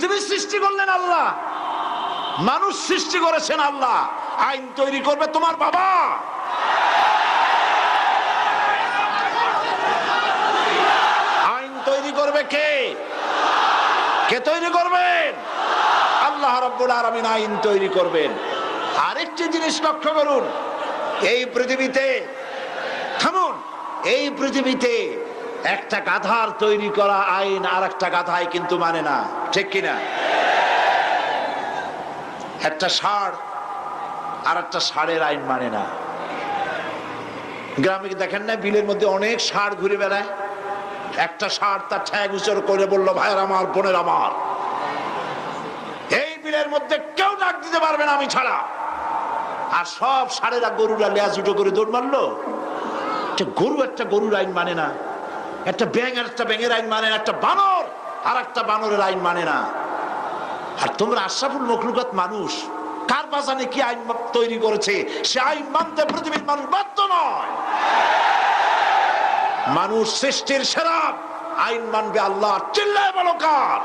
পৃথিবী সৃষ্টি করলেন আল্লাহ, মানুষ সৃষ্টি করেছেন আল্লাহ। আইন তৈরি করবে তোমার বাবা। আইন তৈরি করবে কে? কে তৈরি করবেন? আল্লাহ রাব্বুল আলামিন আইন তৈরি করবেন। আরেকটি জিনিস লক্ষ্য করুন, এই পৃথিবীতে, থামুন, এই পৃথিবীতে একটা গাধার তৈরি করা আইন আর একটা গাধাই কিন্তু মানে না, ঠিক কিনা? একটা ষাঁড় আর একটা ষাঁড়ের আইন মানে না। গ্রামে দেখেন না, বিলের মধ্যে অনেক ষাঁড় ঘুরে বেড়ায়। একটা ষাঁড় তার ঠ্যাং উঁচু করে বললো, ভাইয়ের আমার, বোনের আমার, এই বিলের মধ্যে কেউ ডাক দিতে পারবে না আমি ছাড়া। আর সব ষাঁড়েরা, গরুরা লেজ উঁচু করে দৌড় মারলো। গরু একটা গরুর আইন মানে না, একটা ব্যাঙ আর একটা ব্যাঙের আইন মানে না, একটা বানর আর একটা বানরের আইন মানে না। আর তোমরা আশরাফুল মখলুকাত মানুষ, কার বাজানে কি আইন তৈরি করেছে সে আইন মানতে পৃথিবীর মানুষ বাধ্য নয়। মানুষ সৃষ্টির সেরা, আইন মানবে আল্লাহ। চিল্লায় বলো কার?